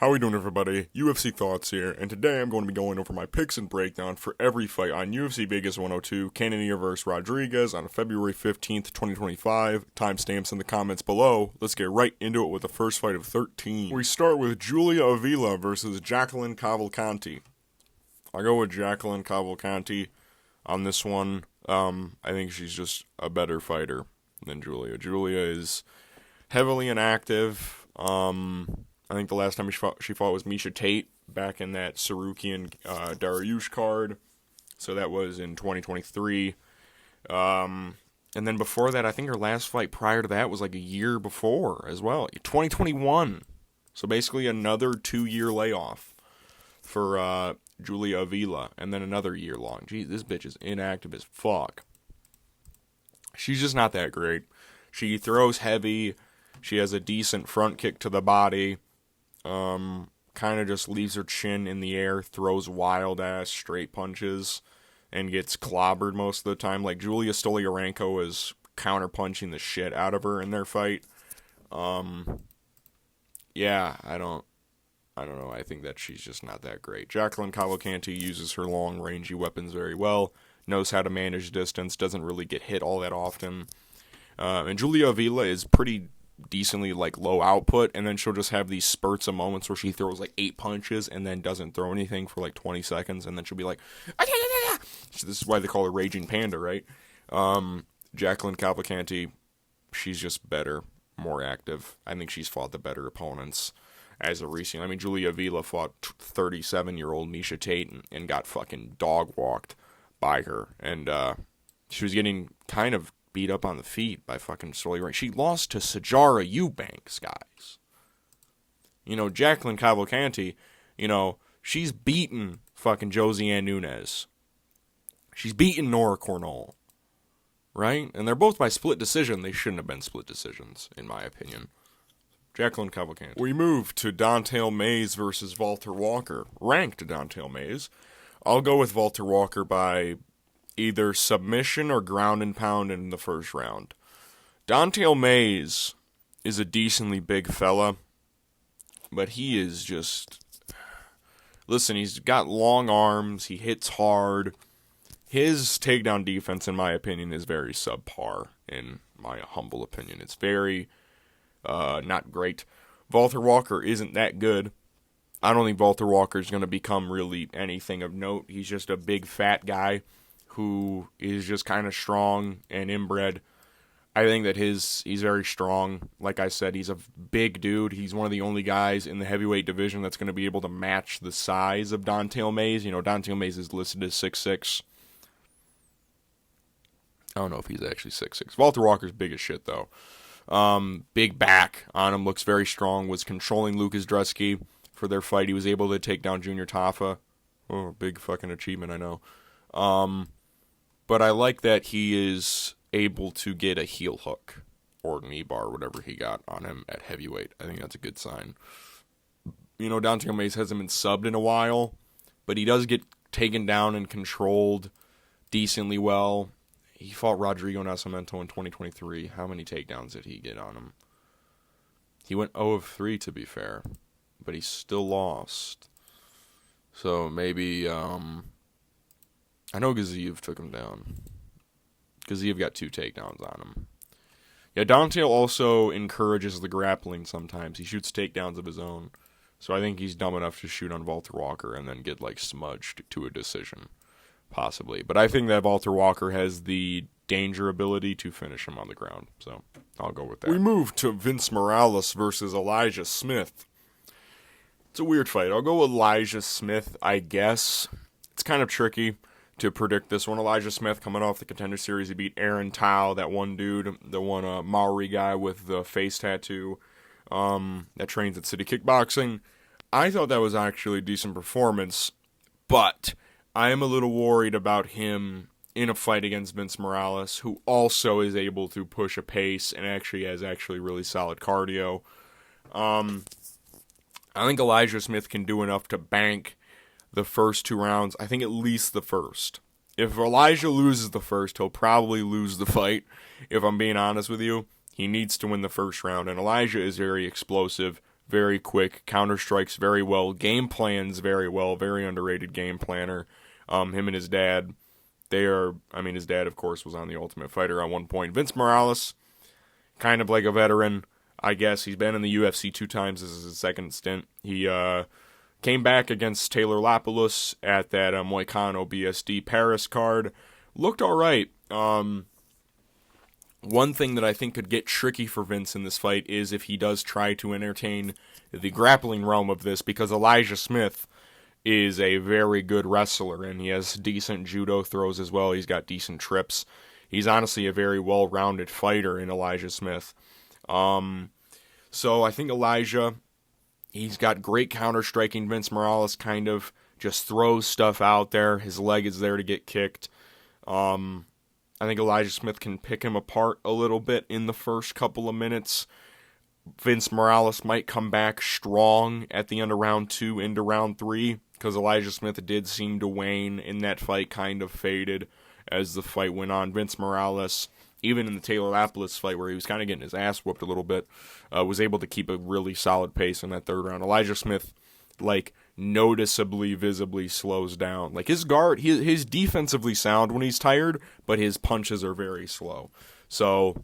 How we doing, everybody? UFC Thoughts here, and today I'm going to be going over my picks and breakdown for every fight on UFC Vegas 102, Cannonier vs. Rodrigues on February 15th, 2025. Timestamps in the comments below. Let's get right into it with the first fight of 13. We start with Julia Avila versus Jacqueline Cavalcanti. I'll go with Jacqueline Cavalcanti on this one. I think she's just a better fighter than Julia. Julia is heavily inactive. I think the last time she fought was Miesha Tate back in that Sarukian Dariush card. So that was in 2023. And then before that, I think her last fight prior to that was like a year before as well. 2021. So basically another 2-year layoff for Julia Avila. And then another year long. Geez, this bitch is inactive as fuck. She's just not that great. She throws heavy. She has a decent front kick to the body. Kind of just leaves her chin in the air, throws wild-ass straight punches, and gets clobbered most of the time. Like, Julia Stoliarenko is counter-punching the shit out of her in their fight. Yeah, I don't know. I think that she's just not that great. Jacqueline Cavalcanti uses her long, rangy weapons very well, knows how to manage distance, doesn't really get hit all that often. And Julia Avila is pretty decently like low output, and then she'll just have these spurts of moments where she throws like 8 punches and then doesn't throw anything for like 20 seconds, and then she'll be like, so this is why they call her Raging Panda, right? Jacqueline Cavalcanti, she's just better, more active. I think she's fought the better opponents as of recent. I mean, Julia Avila fought 37-year-old Miesha Tate and got fucking dog walked by her, and she was getting kind of beat up on the feet by fucking Stoliarenko. She lost to Sijara Eubanks, guys. You know, Jacqueline Cavalcanti, you know, she's beaten fucking Josiane Nunes. She's beaten Nora Cornell. Right? And they're both by split decision. They shouldn't have been split decisions, in my opinion. Jacqueline Cavalcanti. We move to Don'Tale Mayes versus Valter Walker. Ranked Don'Tale Mayes. I'll go with Valter Walker by either submission or ground and pound in the first round. Don'Tale Mayes is a decently big fella, but he is just... Listen, he's got long arms, he hits hard. His takedown defense, in my opinion, is very subpar, in my humble opinion. It's very not great. Valter Walker isn't that good. I don't think Valter Walker is going to become really anything of note. He's just a big fat guy who is just kind of strong and inbred. I think that he's very strong. Like I said, he's a big dude. He's one of the only guys in the heavyweight division that's going to be able to match the size of Don'Tale Mayes. You know, Don'Tale Mayes is listed as 6'6". I don't know if he's actually 6'6". Valter Walker's big as shit, though. Big back on him, looks very strong, was controlling Lucas Drusky for their fight. He was able to take down Junior Tafa. Oh, big fucking achievement, I know. But I like that he is able to get a heel hook or knee bar, whatever he got on him at heavyweight. I think that's a good sign. You know, Don'Tale Mayes hasn't been subbed in a while, but he does get taken down and controlled decently well. He fought Rodrigo Nascimento in 2023. How many takedowns did he get on him? He went 0 of 3, to be fair, but he still lost. So maybe... I know Gaziev took him down. Gaziev got 2 takedowns on him. Yeah, Don'Tale also encourages the grappling sometimes. He shoots takedowns of his own. So I think he's dumb enough to shoot on Valter Walker and then get, like, smudged to a decision. Possibly. But I think that Valter Walker has the danger ability to finish him on the ground. So I'll go with that. We move to Vince Morales versus Elijah Smith. It's a weird fight. I'll go with Elijah Smith, I guess. It's kind of tricky to predict this one. Elijah Smith coming off the Contender Series. He beat Aaron Tao, that one dude, the one Maori guy with the face tattoo that trains at City Kickboxing. I thought that was actually a decent performance, but I am a little worried about him in a fight against Vince Morales, who also is able to push a pace and actually has really solid cardio. I think Elijah Smith can do enough to bank the first 2 rounds. I think at least the first. If Elijah loses the first, he'll probably lose the fight, if I'm being honest with you. He needs to win the first round, and Elijah is very explosive, very quick, counter strikes very well, game plans very well, very underrated game planner. Him and his dad, his dad, of course, was on The Ultimate Fighter at one point. Vince Morales, kind of like a veteran, I guess. He's been in the UFC 2 times. This is his second stint. He came back against Taylor Lapalus at that Moicano BSD Paris card. Looked all right. One thing that I think could get tricky for Vince in this fight is if he does try to entertain the grappling realm of this, because Elijah Smith is a very good wrestler, and he has decent judo throws as well. He's got decent trips. He's honestly a very well-rounded fighter in Elijah Smith. So I think Elijah, he's got great counter-striking. Vince Morales kind of just throws stuff out there. His leg is there to get kicked. I think Elijah Smith can pick him apart a little bit in the first couple of minutes. Vince Morales might come back strong at the end of round 2 into round 3, because Elijah Smith did seem to wane in that fight, kind of faded as the fight went on. Vince Morales, even in the Taylor Lapalus fight where he was kind of getting his ass whooped a little bit, was able to keep a really solid pace in that third round. Elijah Smith, noticeably, visibly slows down. His guard, he's defensively sound when he's tired, but his punches are very slow. So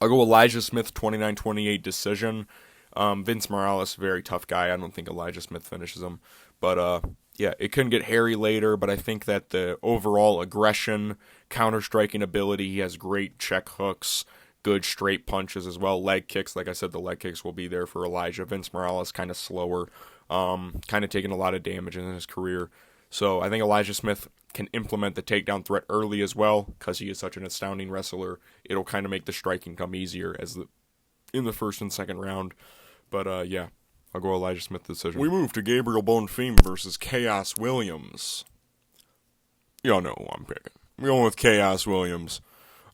I'll go Elijah Smith 29-28 decision. Vince Morales, very tough guy. I don't think Elijah Smith finishes him. But, it couldn't get hairy later, but I think that the overall aggression, counter-striking ability, he has great check hooks, good straight punches as well. Leg kicks, like I said, the leg kicks will be there for Elijah. Vince Morales, kind of slower, kind of taking a lot of damage in his career. So I think Elijah Smith can implement the takedown threat early as well, because he is such an astounding wrestler. It'll kind of make the striking come easier in the first and second round. But, I'll go Elijah Smith decision. We move to Gabriel Bonfim versus Khaos Williams. Y'all know who I'm picking. I'm going with Khaos Williams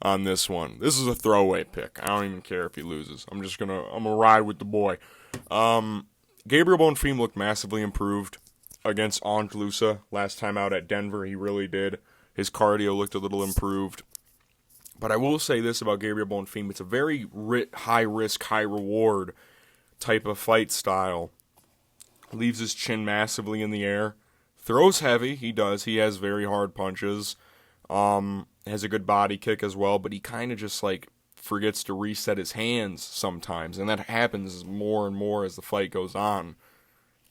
on this one. This is a throwaway pick. I don't even care if he loses. I'm gonna ride with the boy. Gabriel Bonfim looked massively improved against Ange Loosa last time out at Denver. He really did. His cardio looked a little improved. But I will say this about Gabriel Bonfim. It's a very high risk, high reward type of fight style. Leaves his chin massively in the air. Throws heavy, he does. He has very hard punches. Has a good body kick as well, but he kind of just forgets to reset his hands sometimes, and that happens more and more as the fight goes on.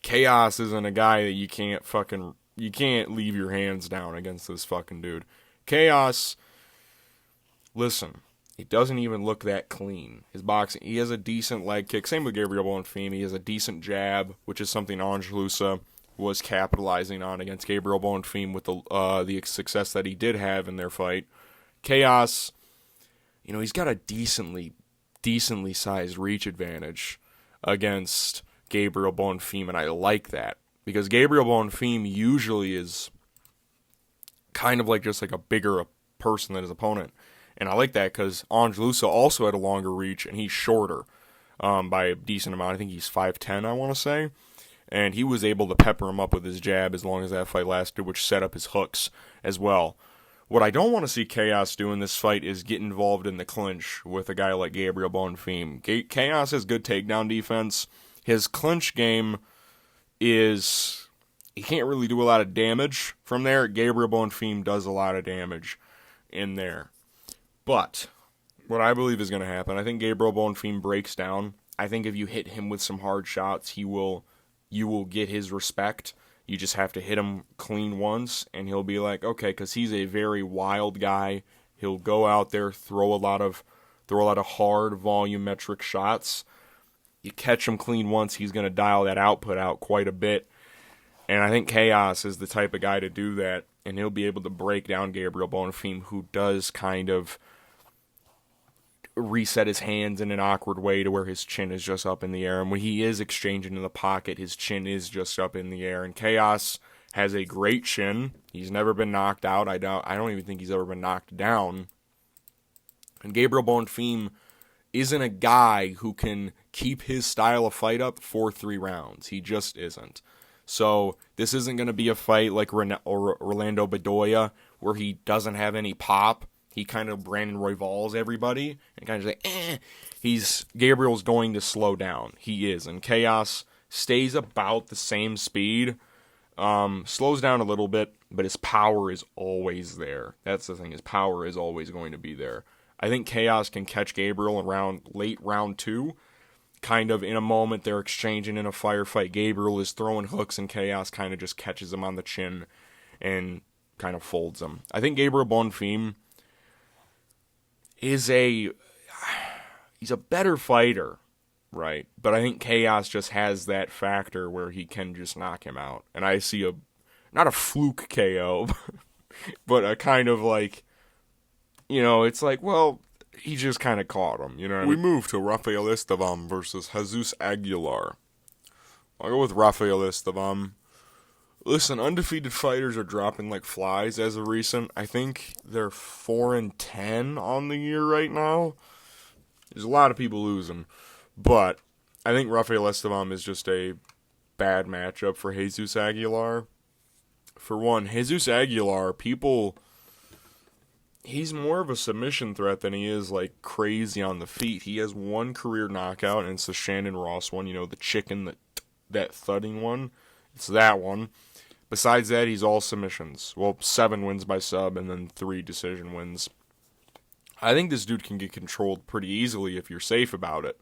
Khaos isn't a guy that you can't leave your hands down against this fucking dude. Khaos, listen, it doesn't even look that clean. His boxing, he has a decent leg kick. Same with Gabriel Bonfim. He has a decent jab, which is something Ange Loosa was capitalizing on against Gabriel Bonfim with the success that he did have in their fight. Khaos, he's got a decently sized reach advantage against Gabriel Bonfim, and I like that, because Gabriel Bonfim usually is kind of just a bigger person than his opponent. And I like that because Ange Loosa also had a longer reach, and he's shorter by a decent amount. I think he's 5'10", I want to say. And he was able to pepper him up with his jab as long as that fight lasted, which set up his hooks as well. What I don't want to see Khaos do in this fight is get involved in the clinch with a guy like Gabriel Bonfim. Khaos has good takedown defense. His clinch game is, he can't really do a lot of damage from there. Gabriel Bonfim does a lot of damage in there. But what I believe is going to happen, I think Gabriel Bonfim breaks down. I think if you hit him with some hard shots, you will get his respect. You just have to hit him clean once, and he'll be like, okay, because he's a very wild guy. He'll go out there, throw a lot of hard volumetric shots. You catch him clean once, he's going to dial that output out quite a bit. And I think Khaos is the type of guy to do that, and he'll be able to break down Gabriel Bonfim, who does kind of reset his hands in an awkward way to where his chin is just up in the air. And when he is exchanging in the pocket, his chin is just up in the air. And Khaos has a great chin. He's never been knocked out. I don't even think he's ever been knocked down. And Gabriel Bonfim isn't a guy who can keep his style of fight up for 3 rounds. He just isn't. So this isn't going to be a fight like Orlando Bedoya where he doesn't have any pop. he kind of Brandon Royvals everybody and kind of say, Gabriel's going to slow down. He is, and Khaos stays about the same speed, slows down a little bit, but his power is always there. That's the thing, his power is always going to be there. I think Khaos can catch Gabriel around late round 2, kind of in a moment they're exchanging in a firefight. Gabriel is throwing hooks and Khaos kind of just catches him on the chin and kind of folds him. I think Gabriel Bonfim he's a better fighter, right? But I think Khaos just has that factor where he can just knock him out. And I see not a fluke KO, but a kind of like, it's like, well, he just kind of caught him, you know what I mean? We move to Rafael Estevam versus Jesús Aguilar. I'll go with Rafael Estevam. Listen, undefeated fighters are dropping like flies as of recent. I think they're 4-10 on the year right now. There's a lot of people losing. But I think Rafael Estevam is just a bad matchup for Jesús Aguilar. For one, Jesús Aguilar, he's more of a submission threat than he is like crazy on the feet. He has one career knockout, and it's the Shannon Ross one, the chicken, that thudding one. It's that one. Besides that, he's all submissions. Well, 7 wins by sub and then 3 decision wins. I think this dude can get controlled pretty easily if you're safe about it,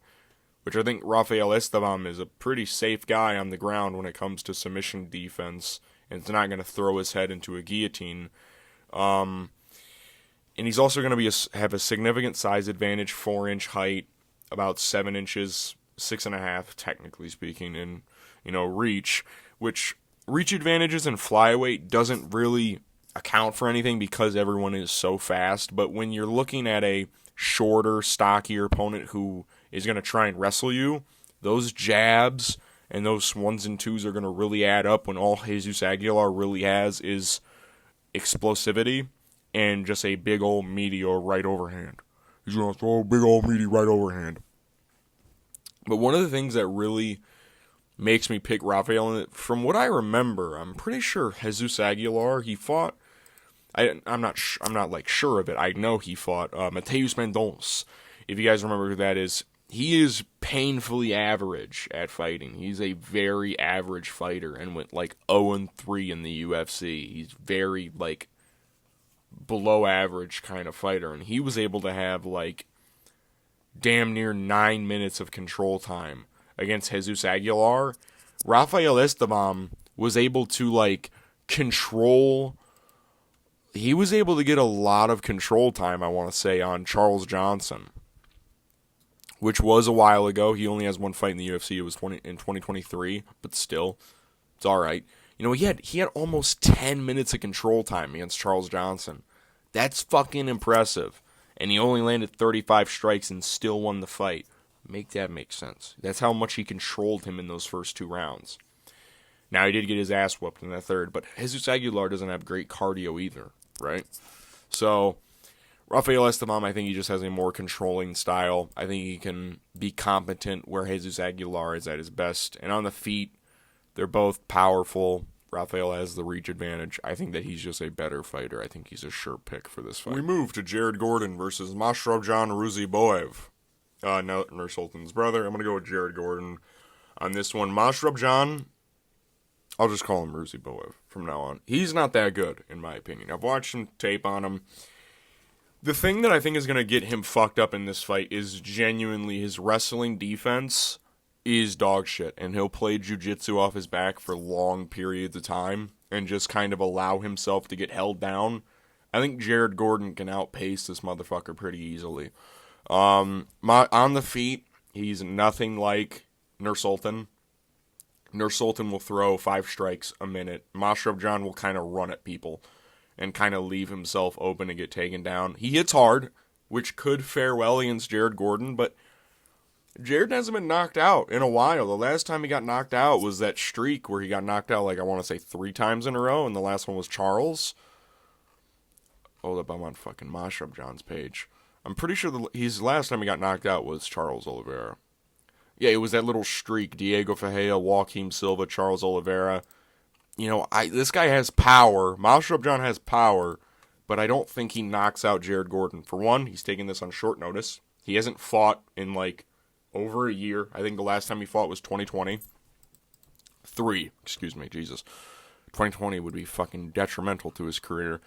which I think Rafael Estevam is a pretty safe guy on the ground when it comes to submission defense, and it's not going to throw his head into a guillotine. And he's also going to have a significant size advantage, 4-inch height, about 7 inches, 6.5 technically speaking, in reach, which reach advantages in flyweight doesn't really account for anything because everyone is so fast. But when you're looking at a shorter, stockier opponent who is going to try and wrestle you, those jabs and those 1s and 2s are going to really add up when all Jesús Aguilar really has is explosivity and just a big old meaty or right overhand. He's going to throw a big old meaty right overhand. But one of the things that really makes me pick Rafael, from what I remember, I'm pretty sure Jesús Aguilar, he fought, I'm not sure of it. I know he fought Mateus Mendonça. If you guys remember who that is, he is painfully average at fighting. He's a very average fighter and went like 0-3 in the UFC. He's very like below average kind of fighter, and he was able to have like damn near 9 minutes of control time against Jesús Aguilar. Rafael Estevam was able to like control. He was able to get a lot of control time, I want to say, on Charles Johnson, which was a while ago. He only has one fight in the UFC. It was in 2023, but still, it's all right. He had almost 10 minutes of control time against Charles Johnson. That's fucking impressive. And he only landed 35 strikes and still won the fight. Make that make sense. That's how much he controlled him in those first 2 rounds. Now, he did get his ass whooped in that third, but Jesús Aguilar doesn't have great cardio either, right? So, Rafael Estevam, I think he just has a more controlling style. I think he can be competent where Jesús Aguilar is at his best. And on the feet, they're both powerful. Rafael has the reach advantage. I think that he's just a better fighter. I think he's a sure pick for this fight. We move to Jared Gordon versus Mashrabjon Ruziboev. Nursultan's brother. I'm going to go with Jared Gordon on this one. Mashrabjon, I'll just call him Ruziboev from now on. He's not that good, in my opinion. I've watched some tape on him. The thing that I think is going to get him fucked up in this fight is genuinely his wrestling defense is dog shit, and he'll play jiu-jitsu off his back for long periods of time and just kind of allow himself to get held down. I think Jared Gordon can outpace this motherfucker pretty easily. On the feet, he's nothing like Nursultan. Nursultan will throw 5 strikes a minute. Mashrabjon will kind of run at people and kind of leave himself open to get taken down. He hits hard, which could fare well against Jared Gordon, but Jared hasn't been knocked out in a while. The last time he got knocked out was that streak where he got knocked out, like I want to say 3 times in a row, and the last one was Charles. Hold up, I'm on fucking Mashrabjon's page. I'm pretty sure his last time he got knocked out was Charles Oliveira. Yeah, it was that little streak. Diego Ferreira, Joaquim Silva, Charles Oliveira. This guy has power. Mashrabjon has power, but I don't think he knocks out Jared Gordon. For one, he's taking this on short notice. He hasn't fought in like over a year. I think the last time he fought was 2020. 2020 would be fucking detrimental to his career.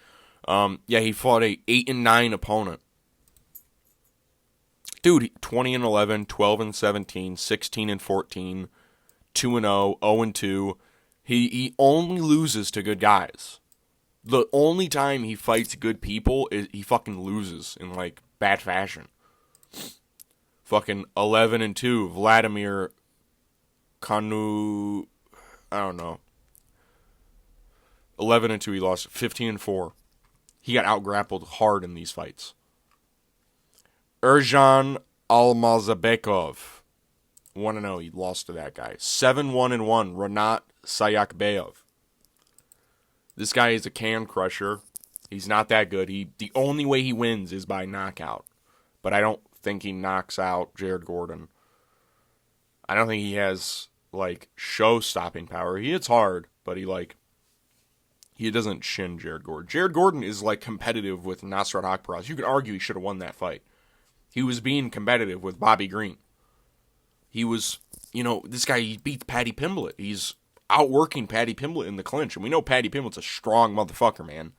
He fought a 8-9 opponent. Dude, 20-11, 12-17, 16-14, 2-0, 0-2. He only loses to good guys. The only time he fights good people is he fucking loses in like bad fashion. Fucking 11-2, Vladimir Kanu, I don't know. 11-2, he lost. 15-4. He got out-grappled hard in these fights. Erjan Almazbekov, 1-0, he lost to that guy. 7-1-1, Renat Sayakbayev. This guy is a can crusher. He's not that good. The only way he wins is by knockout. But I don't think he knocks out Jared Gordon. I don't think he has, like, show-stopping power. He hits hard, but he doesn't shin Jared Gordon. Jared Gordon is, like, competitive with Nasrat Haqparast. You could argue he should have won that fight. He was being competitive with Bobby Green. He was, this guy, he beat Paddy Pimblett. He's outworking Paddy Pimblett in the clinch. And we know Paddy Pimblett's a strong motherfucker, man.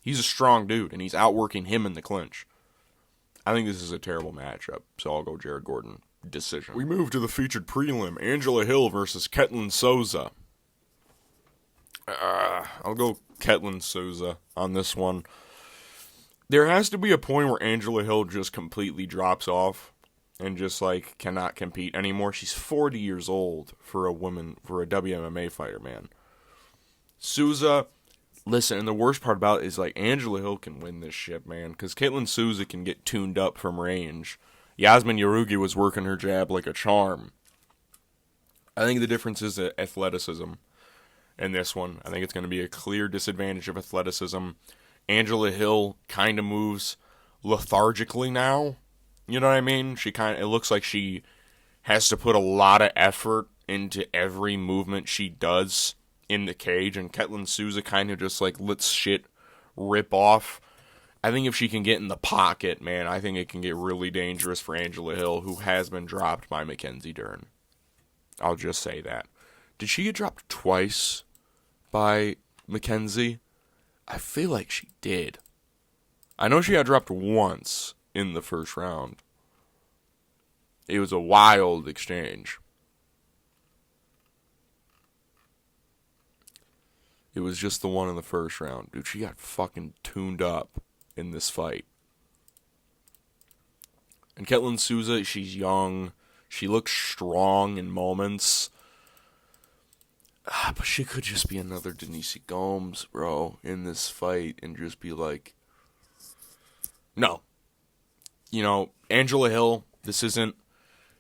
He's a strong dude, and he's outworking him in the clinch. I think this is a terrible matchup, so I'll go Jared Gordon. Decision. We move to the featured prelim. Angela Hill versus Ketlen Souza. I'll go Ketlen Souza on this one. There has to be a point where Angela Hill just completely drops off and just, like, cannot compete anymore. She's 40 years old for a WMMA fighter, man. Souza, listen, and the worst part about it is, like, Angela Hill can win this shit, man, because Ketlen Souza can get tuned up from range. Yazmin Yarugi was working her jab like a charm. I think the difference is the athleticism in this one. I think it's going to be a clear disadvantage of athleticism. Angela Hill kind of moves lethargically now. You know what I mean? It looks like she has to put a lot of effort into every movement she does in the cage, and Ketlen Souza kind of just like lets shit rip off. I think if she can get in the pocket, man, I think it can get really dangerous for Angela Hill, who has been dropped by Mackenzie Dern. I'll just say that. Did she get dropped twice by Mackenzie? I feel like she did. I know she got dropped once in the first round. It was a wild exchange. It was just the one in the first round. Dude, she got fucking tuned up in this fight. And Ketlen Souza, she's young. She looks strong in moments. But she could just be another Denise Gomes, bro, in this fight and just be like, no. Angela Hill, this isn't.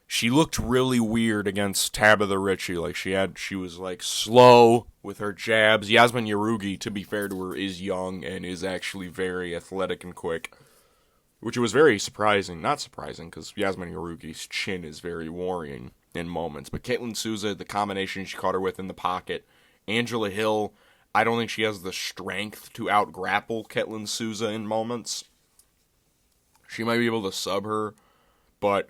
She looked really weird against Tabitha Ritchie. Like, she was, like, slow with her jabs. Yazmin Yarugi, to be fair to her, is young and is actually very athletic and quick, which was very surprising. Not surprising, because Yazmin Yarugi's chin is very worrying in moments. But Ketlen Souza, the combination she caught her with in the pocket. Angela Hill, I don't think she has the strength to out-grapple Ketlen Souza in moments. She might be able to sub her, but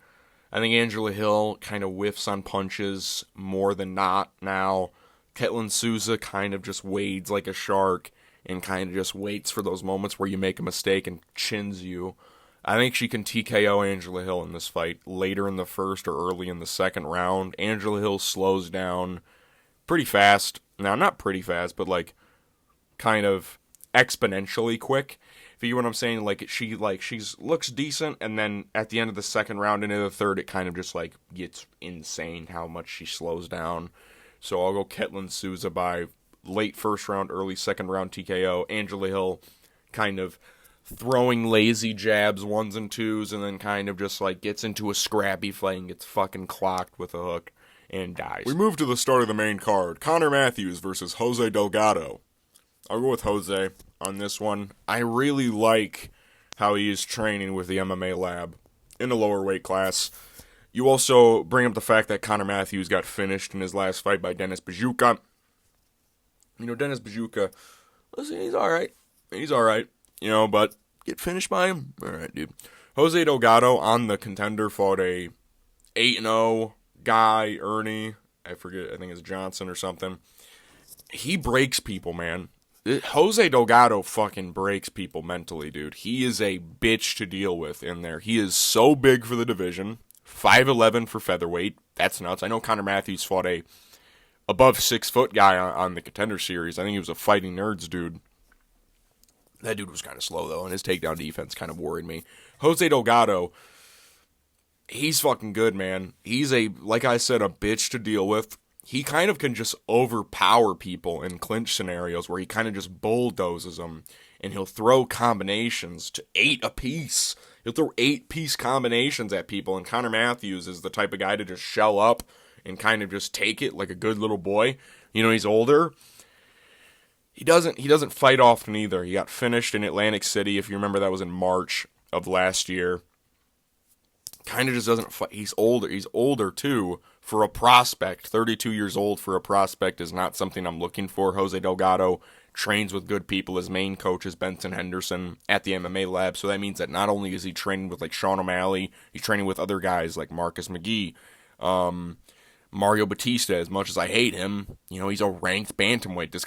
I think Angela Hill kind of whiffs on punches more than not now. Ketlen Souza kind of just wades like a shark and kind of just waits for those moments where you make a mistake and chins you. I think she can TKO Angela Hill in this fight later in the first or early in the second round. Angela Hill slows down pretty fast. Now, not pretty fast, but like kind of exponentially quick. If you get what I'm saying, she looks decent, and then at the end of the second round into the third, it kind of just like gets insane how much she slows down. So I'll go Ketlen Souza by late first round, early second round TKO. Angela Hill kind of throwing lazy jabs, ones and twos, and then kind of just like gets into a scrappy fight and gets fucking clocked with a hook and dies. We move to the start of the main card. Connor Matthews versus Jose Delgado. I'll go with Jose on this one. I really like how he is training with the MMA lab in a lower weight class. You also bring up the fact that Connor Matthews got finished in his last fight by Denis Buzukja. Denis Buzukja, listen, he's alright. He's alright. but get finished by him? All right, dude. Jose Delgado on the Contender fought a 8-0 guy, Ernie. I forget, I think it's Johnson or something. He breaks people, man. Jose Delgado fucking breaks people mentally, dude. He is a bitch to deal with in there. He is so big for the division. 5'11" for featherweight. That's nuts. I know Conor Matthews fought a above 6 foot guy on the Contender series. I think he was a Fighting Nerds dude. That dude was kind of slow, though, and his takedown defense kind of worried me. Jose Delgado, he's fucking good, man. He's like I said, a bitch to deal with. He kind of can just overpower people in clinch scenarios where he kind of just bulldozes them, and he'll throw combinations to 8 apiece. He'll throw 8-piece combinations at people, and Conor Matthews is the type of guy to just shell up and kind of just take it like a good little boy. He's older. He doesn't fight often either. He got finished in Atlantic City, if you remember. That was in March of last year. Kind of just doesn't fight. He's older too for a prospect. 32 years old for a prospect is not something I'm looking for. Jose Delgado trains with good people. His main coach is Benson Henderson at the MMA lab. So that means that not only is he training with like Sean O'Malley, he's training with other guys like Marcus McGee, Mario Batista. As much as I hate him, he's a ranked bantamweight. This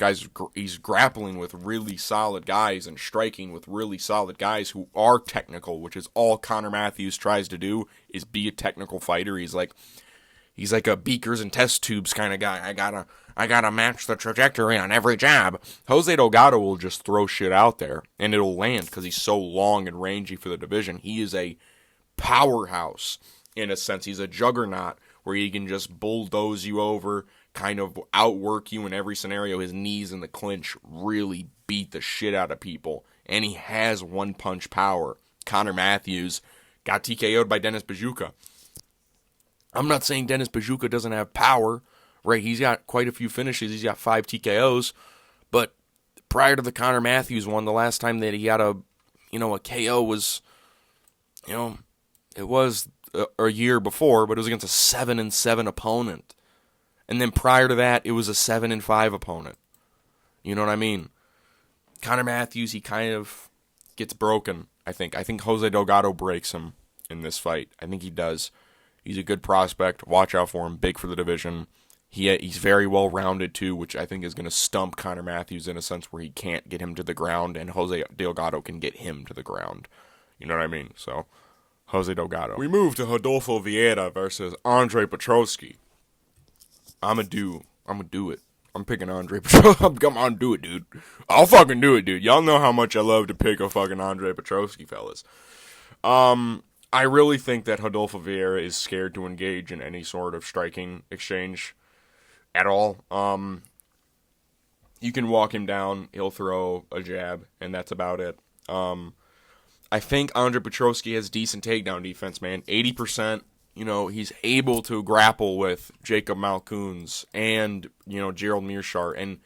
he's grappling with really solid guys and striking with really solid guys who are technical, which is all Conor Matthews tries to do, is be a technical fighter. He's like a beakers and test tubes kind of guy. I gotta match the trajectory on every jab. Jose Delgado will just throw shit out there and it'll land because he's so long and rangy for the division. He is a powerhouse in a sense. He's a juggernaut where he can just bulldoze you over, kind of outwork you in every scenario. His knees in the clinch really beat the shit out of people, and he has one-punch power. Conor Matthews got TKO'd by Denis Bajukha. I'm not saying Denis Bajukha doesn't have power, right? He's got quite a few finishes. He's got 5 TKOs, but prior to the Conor Matthews one, the last time that he had a KO was, it was a year before, but it was against a 7-7 opponent. And then prior to that, it was a 7-5 opponent. You know what I mean? Conor Matthews, he kind of gets broken, I think. I think Jose Delgado breaks him in this fight. I think he does. He's a good prospect. Watch out for him. Big for the division. He's very well-rounded, too, which I think is going to stump Conor Matthews in a sense where he can't get him to the ground, and Jose Delgado can get him to the ground. You know what I mean? So, Jose Delgado. We move to Rodolfo Vieira versus Andre Petroski. I'm gonna do it. I'm picking Andre Petroski. Come on, do it, dude. I'll fucking do it, dude. Y'all know how much I love to pick a fucking Andre Petroski, fellas. I really think that Rodolfo Vieira is scared to engage in any sort of striking exchange at all. You can walk him down, he'll throw a jab, and that's about it. I think Andre Petroski has decent takedown defense, man. 80%, he's able to grapple with Jacob Malkoons and, Gerald Meerschaert. And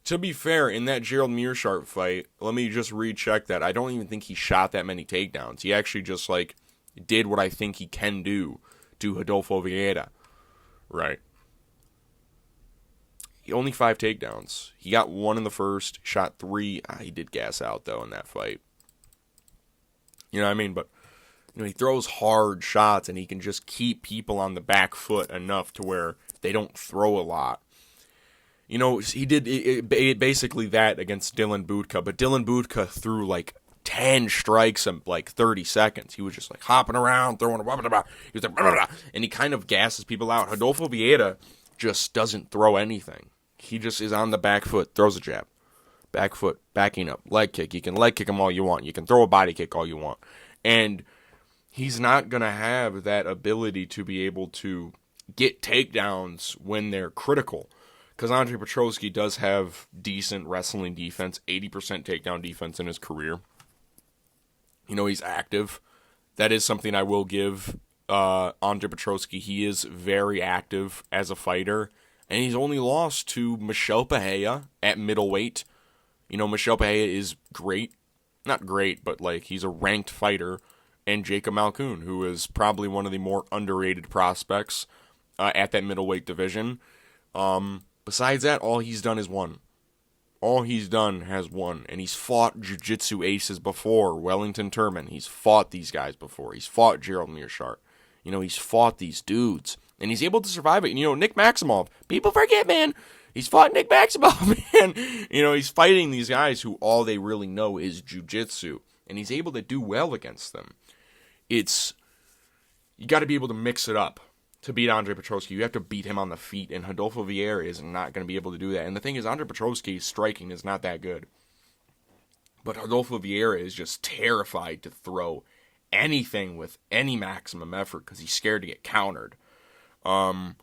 to be fair, in that Gerald Meerschaert fight, let me just recheck that. I don't even think he shot that many takedowns. He actually just, did what I think he can do to Rodolfo Vieira. Right. He only 5 takedowns. He got 1 in the first, shot 3. He did gas out, though, in that fight. You know what I mean? But, he throws hard shots, and he can just keep people on the back foot enough to where they don't throw a lot. He did basically that against Dylan Budka, but Dylan Budka threw, 10 strikes in, 30 seconds. He was just, hopping around, throwing a blah, blah, blah. He was and he kind of gasses people out. Rodolfo Vieira just doesn't throw anything. He just is on the back foot, throws a jab. Back foot, backing up, leg kick. You can leg kick him all you want. You can throw a body kick all you want. And he's not going to have that ability to be able to get takedowns when they're critical. Because Andre Petroski does have decent wrestling defense, 80% takedown defense in his career. He's active. That is something I will give Andre Petroski. He is very active as a fighter. And he's only lost to Michel Pereira at middleweight. Michel Pereira is great. Not great, but, he's a ranked fighter. And Jacob Malkoon, who is probably one of the more underrated prospects at that middleweight division. Besides that, all he's done is won. All he's done has won. And he's fought jiu-jitsu aces before. Wellington Turman. He's fought these guys before. He's fought Gerald Meerschaert. He's fought these dudes. And he's able to survive it. Nick Maximov. People forget, man. He's fought Nick Maximov, man. He's fighting these guys who all they really know is jiu-jitsu. And he's able to do well against them. You got to be able to mix it up to beat Andre Petroski. You have to beat him on the feet. And Rodolfo Vieira is not going to be able to do that. And the thing is, Andre Petroski's striking is not that good. But Rodolfo Vieira is just terrified to throw anything with any maximum effort because he's scared to get countered. So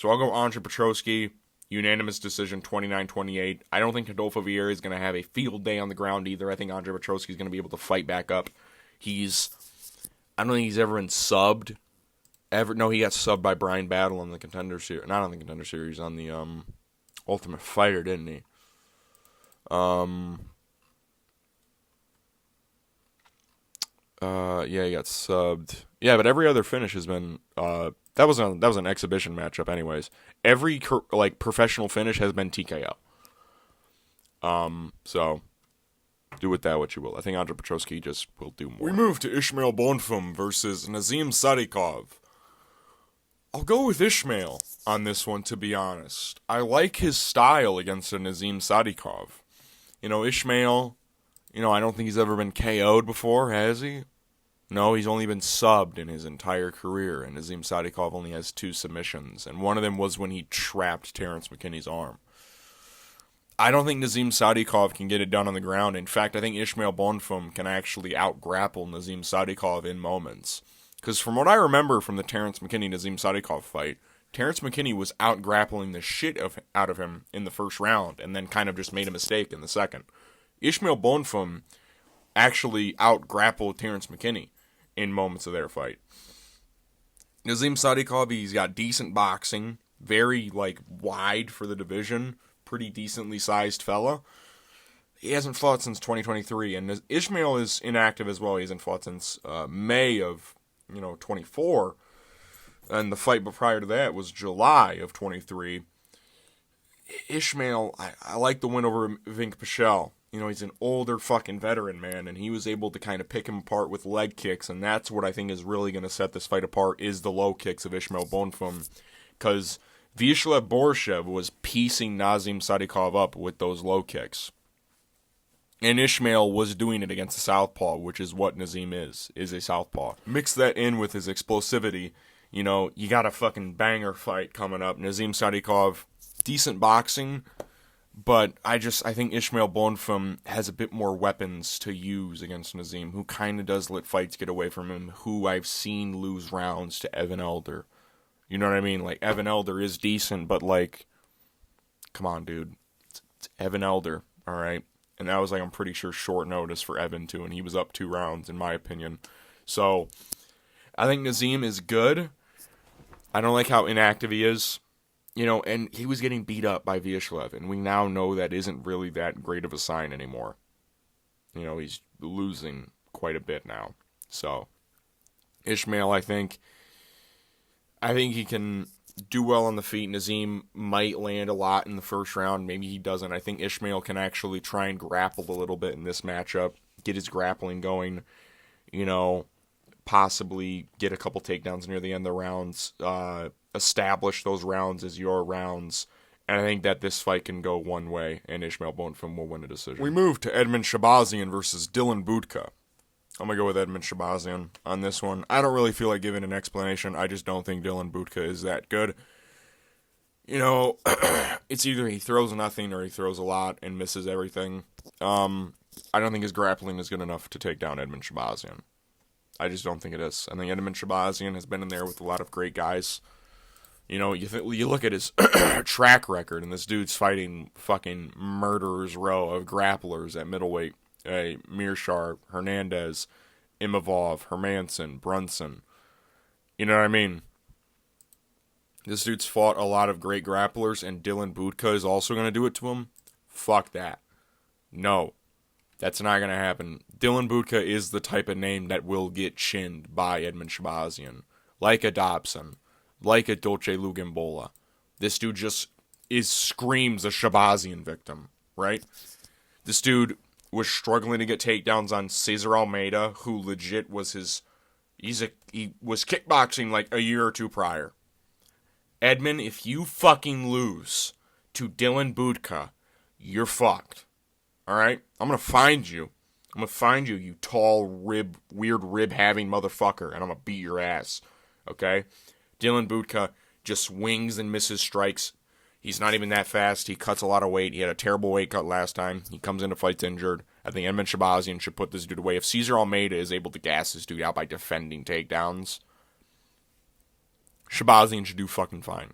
I'll go Andre Petroski, unanimous decision, 29-28. I don't think Rodolfo Vieira is going to have a field day on the ground either. I think Andre Petroski is going to be able to fight back up. I don't think he's ever been subbed. No, he got subbed by Brian Battle on the Contender Series. Not on the Contender Series, on the Ultimate Fighter, didn't he? Yeah, he got subbed. Yeah, but every other finish has been that was an exhibition matchup anyways. Every professional finish has been TKO. So do with that what you will. I think Andre Petroski just will do more. We move to Ismael Bonfim versus Nazim Sadykhov. I'll go with Ismael on this one, to be honest. I like his style against a Nazim Sadykhov. Ismael, I don't think he's ever been KO'd before, has he? No, he's only been subbed in his entire career, and Nazim Sadykhov only has 2 submissions, and one of them was when he trapped Terrence McKinney's arm. I don't think Nazim Sadykhov can get it done on the ground. In fact, I think Ismael Bonfim can actually out-grapple Nazim Sadykhov in moments. Because from what I remember from the Terrence McKinney-Nazim Sadykhov fight, Terrence McKinney was out-grappling the shit out of him in the first round, and then kind of just made a mistake in the second. Ismael Bonfim actually out-grappled Terrence McKinney in moments of their fight. Nazim Sadykhov, he's got decent boxing, very wide for the division, pretty decently sized fella. He hasn't fought since 2023, and Ismael is inactive as well. He hasn't fought since May of 24, and the fight prior to that was July of 23. Ismael, I like the win over Vink Pichel. He's an older fucking veteran, man, and he was able to kind of pick him apart with leg kicks, and that's what I think is really going to set this fight apart, is the low kicks of Ismael Bonfim, because Vyacheslav Borshev was piecing Nazim Sadykhov up with those low kicks. And Ismael was doing it against a southpaw, which is what Nazim is a southpaw. Mix that in with his explosivity, you got a fucking banger fight coming up. Nazim Sadykhov, decent boxing, but I think Ismael Bonfim has a bit more weapons to use against Nazim, who kind of does let fights get away from him, who I've seen lose rounds to Evan Elder. You know what I mean? Evan Elder is decent, but come on, dude. It's Evan Elder, all right? And that was, I'm pretty sure, short notice for Evan, too, and he was up 2 rounds, in my opinion. So, I think Nazim is good. I don't like how inactive he is. And he was getting beat up by Vyacheslav, and we now know that isn't really that great of a sign anymore. He's losing quite a bit now. So, Ismael, I think he can do well on the feet. Nazim might land a lot in the first round. Maybe he doesn't. I think Ismael can actually try and grapple a little bit in this matchup, get his grappling going, possibly get a couple takedowns near the end of the rounds, establish those rounds as your rounds. And I think that this fight can go one way, and Ismael Bonfim will win a decision. We move to Edmen Shahbazyan versus Dylan Budka. I'm going to go with Edmen Shahbazyan on this one. I don't really feel like giving an explanation. I just don't think Dylan Budka is that good. It's either he throws nothing or he throws a lot and misses everything. I don't think his grappling is good enough to take down Edmen Shahbazyan. I just don't think it is. I think Edmen Shahbazyan has been in there with a lot of great guys. You look at his track record, and this dude's fighting fucking murderer's row of grapplers at middleweight. Meerschaert, Hernandez, Imavov, Hermanson, Brunson. You know what I mean? This dude's fought a lot of great grapplers, and Dylan Budka is also going to do it to him? Fuck that. No. That's not going to happen. Dylan Budka is the type of name that will get chinned by Edmen Shahbazyan. Like a Dobson. Like a Dolce Lugimbola. This dude just screams a Shahbazyan victim. right? This dude was struggling to get takedowns on Cesar Almeida, who legit was he was kickboxing like a year or two prior. Edmen, if you fucking lose to Dylan Budka, you're fucked. Alright? I'm gonna find you. I'm gonna find you, you tall, weird rib-having motherfucker, and I'm gonna beat your ass. Okay? Dylan Budka just swings and misses strikes. He's not even that fast. He cuts a lot of weight. He had a terrible weight cut last time. He comes into fights injured. I think Edmen Shahbazyan should put this dude away. If Cesar Almeida is able to gas this dude out by defending takedowns, Shahbazyan should do fucking fine.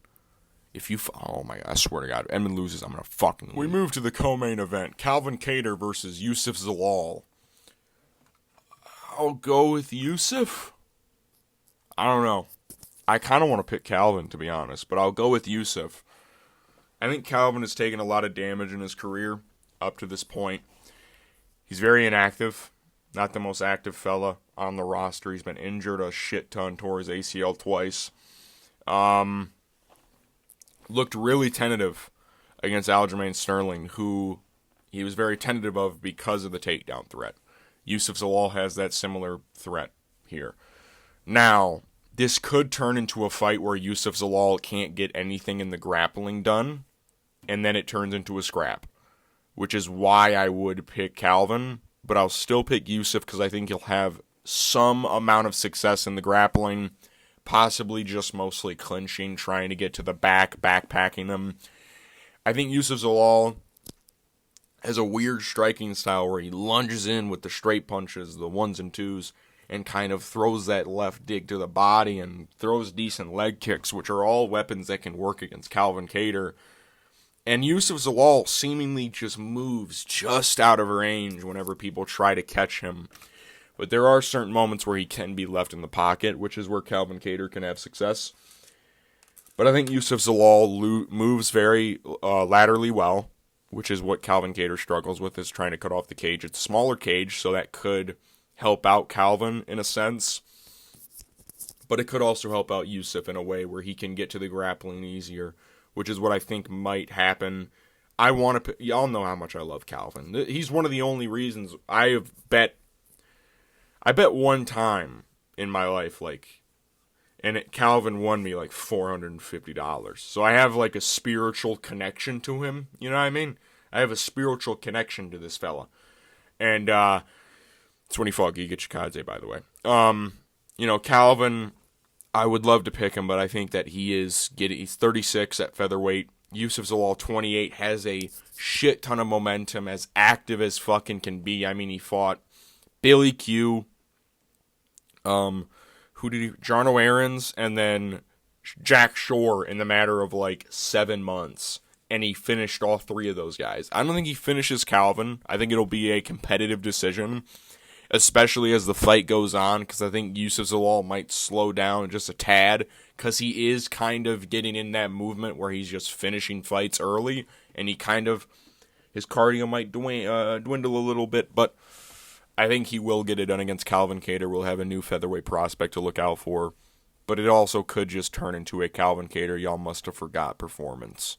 Oh my god, I swear to God, if Edmen loses, I'm gonna fucking lose. We move to the co-main event. Cavalcanti versus Youssef Zalal. I'll go with Youssef. I don't know. I kind of want to pick Calvin, to be honest, but I'll go with Youssef. I think Calvin has taken a lot of damage in his career up to this point. He's very inactive. Not the most active fella on the roster. He's been injured a shit ton, tore his ACL twice. Looked really tentative against Aljamain Sterling, who he was very tentative of because of the takedown threat. Youssef Zalal has that similar threat here. Now, this could turn into a fight where Youssef Zalal can't get anything in the grappling done, and then it turns into a scrap, which is why I would pick Calvin, but I'll still pick Youssef because I think he'll have some amount of success in the grappling, possibly just mostly clinching, trying to get to the backpacking them. I think Youssef Zalal has a weird striking style where he lunges in with the straight punches, the ones and twos, and kind of throws that left dig to the body and throws decent leg kicks, which are all weapons that can work against Cavalcanti. And Youssef Zalal seemingly just moves just out of range whenever people try to catch him. But there are certain moments where he can be left in the pocket, which is where Cavalcanti can have success. But I think Youssef Zalal moves very laterally well, which is what Cavalcanti struggles with, is trying to cut off the cage. It's a smaller cage, so that could help out Calvin in a sense. But it could also help out Youssef in a way where he can get to the grappling easier, which is what I think might happen. Y'all know how much I love Calvin. He's one of the only reasons I bet one time in my life, Calvin won me like $450. So I have like a spiritual connection to him. You know what I mean? I have a spiritual connection to this fella. And it's when he fought Giga Chikadze, by the way. Calvin, I would love to pick him, but I think that he's 36 at featherweight. Youssef Zalal, 28, has a shit ton of momentum, as active as fucking can be. I mean, he fought Billy Q, Jarno Aarons, and then Jack Shore in the matter of 7 months. And he finished all three of those guys. I don't think he finishes Calvin. I think it'll be a competitive decision, especially as the fight goes on, because I think Youssef Zalal might slow down just a tad, because he is kind of getting in that movement where he's just finishing fights early, and his cardio might dwindle a little bit, but I think he will get it done against Cavalcanti. We'll have a new featherweight prospect to look out for, but it also could just turn into a Cavalcanti y'all must have forgot performance.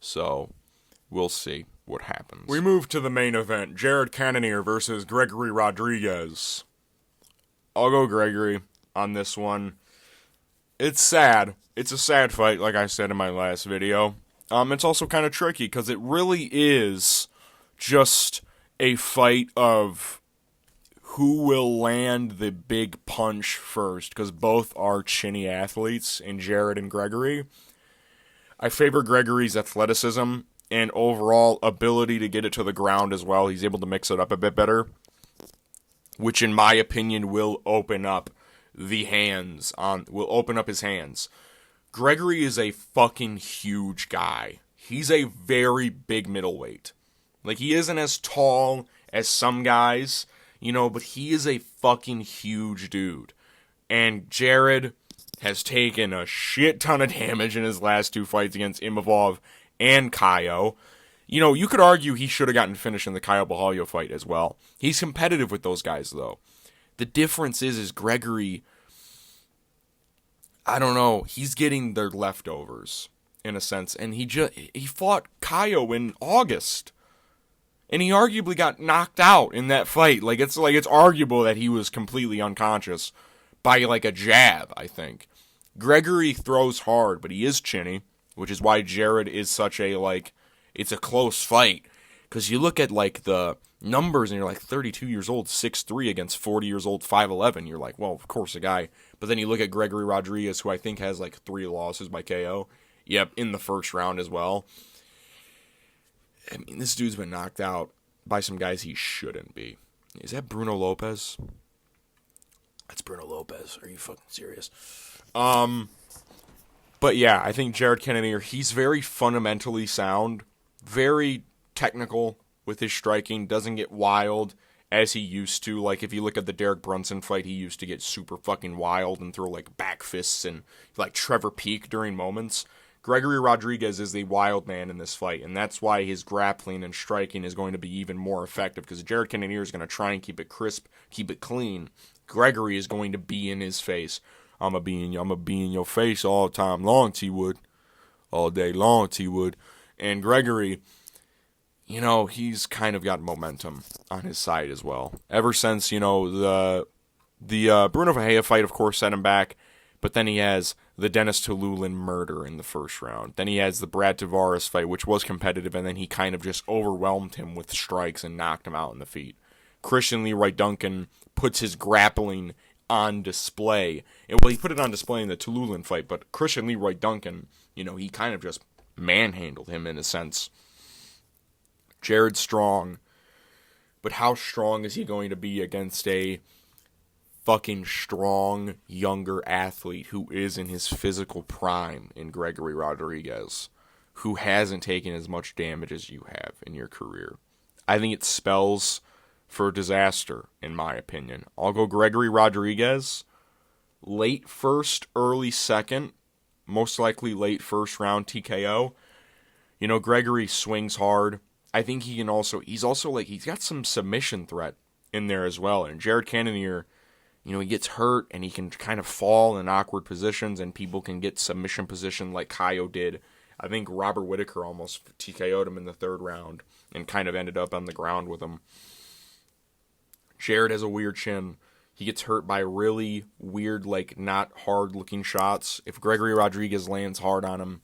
So, we'll see what happens. We move to the main event. Cannonier versus Gregory Rodrigues. I'll go Gregory on this one. It's sad. It's a sad fight, like I said in my last video. It's also kind of tricky, because it really is just a fight of who will land the big punch first, because both are chinny athletes in Jared and Gregory. I favor Gregory's athleticism and overall ability to get it to the ground as well. He's able to mix it up a bit better, which in my opinion will open up his hands. Gregory is a fucking huge guy. He's a very big middleweight. He isn't as tall as some guys, but he is a fucking huge dude. And Jared has taken a shit ton of damage in his last two fights against Imavov and Khaos. You could argue he should have gotten finished in the Khaos Bahalyo fight as well. He's competitive with those guys, though. The difference is Gregory, I don't know, he's getting their leftovers, in a sense. And he fought Khaos in August. And he arguably got knocked out in that fight. It's arguable that he was completely unconscious by like a jab, I think. Gregory throws hard, but he is chinny, which is why Jared is such a, it's a close fight. Because you look at, the numbers, and you're like, 32 years old, 6'3", against 40 years old, 5'11". You're like, well, of course a guy. But then you look at Gregory Rodrigues, who I think has, 3 losses by KO. Yep, in the first round as well. I mean, this dude's been knocked out by some guys he shouldn't be. Is that Bruno Lopez? That's Bruno Lopez. Are you fucking serious? But yeah, I think Jared Cannonier, he's very fundamentally sound, very technical with his striking, doesn't get wild as he used to. Like, if you look at the Derek Brunson fight, he used to get super fucking wild and throw, back fists and, Trevor Peek during moments. Gregory Rodrigues is the wild man in this fight, and that's why his grappling and striking is going to be even more effective, because Jared Cannonier is going to try and keep it crisp, keep it clean. Gregory is going to be in his face. I'm going to be in your face all the time long, T-Wood. All day long, T-Wood. And Gregory, he's kind of got momentum on his side as well. Ever since, the Bruno Vieira fight, of course, set him back. But then he has the Dennis Tululin murder in the first round. Then he has the Brad Tavares fight, which was competitive, and then he kind of just overwhelmed him with strikes and knocked him out in the feet. Christian Leroy Duncan puts his grappling on display. Well, he put it on display in the Tululin fight, but Christian Leroy Duncan, he kind of just manhandled him in a sense. Jared's strong, but how strong is he going to be against a fucking strong, younger athlete who is in his physical prime in Gregory Rodrigues, who hasn't taken as much damage as you have in your career? I think it spells for disaster, in my opinion. I'll go Gregory Rodrigues, late first, early second, most likely late first round TKO. Gregory swings hard. I think he can also, he's got some submission threat in there as well. And Jared Cannonier, he gets hurt and he can kind of fall in awkward positions and people can get submission position like Khaos did. I think Robert Whittaker almost TKO'd him in the third round and kind of ended up on the ground with him. Jared has a weird chin. He gets hurt by really weird, not hard-looking shots. If Gregory Rodrigues lands hard on him,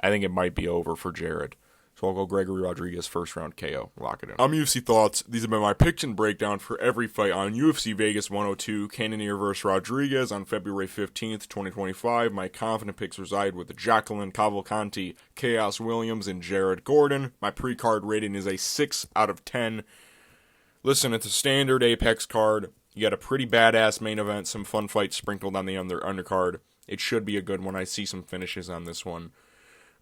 I think it might be over for Jared. So I'll go Gregory Rodrigues first round KO. Lock it in. I'm UFC Thoughts. These have been my picks and breakdown for every fight on UFC Vegas 102. Cannonier vs. Rodrigues on February 15th, 2025. My confident picks reside with Jacqueline, Cavalcanti, Khaos Williams, and Jared Gordon. My pre-card rating is a 6 out of 10. Listen, it's a standard Apex card. You got a pretty badass main event, some fun fights sprinkled on the undercard. It should be a good one. I see some finishes on this one.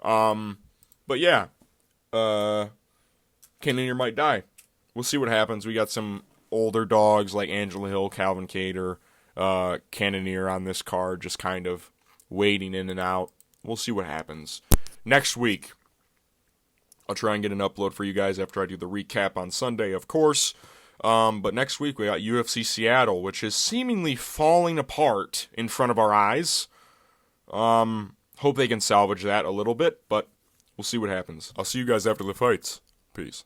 But yeah. Cannonier might die. We'll see what happens. We got some older dogs like Angela Hill, Calvin Kattar, Cannonier on this card, just kind of waiting in and out. We'll see what happens. Next week, I'll try and get an upload for you guys after I do the recap on Sunday, of course. But next week, we got UFC Seattle, which is seemingly falling apart in front of our eyes. Hope they can salvage that a little bit, but we'll see what happens. I'll see you guys after the fights. Peace.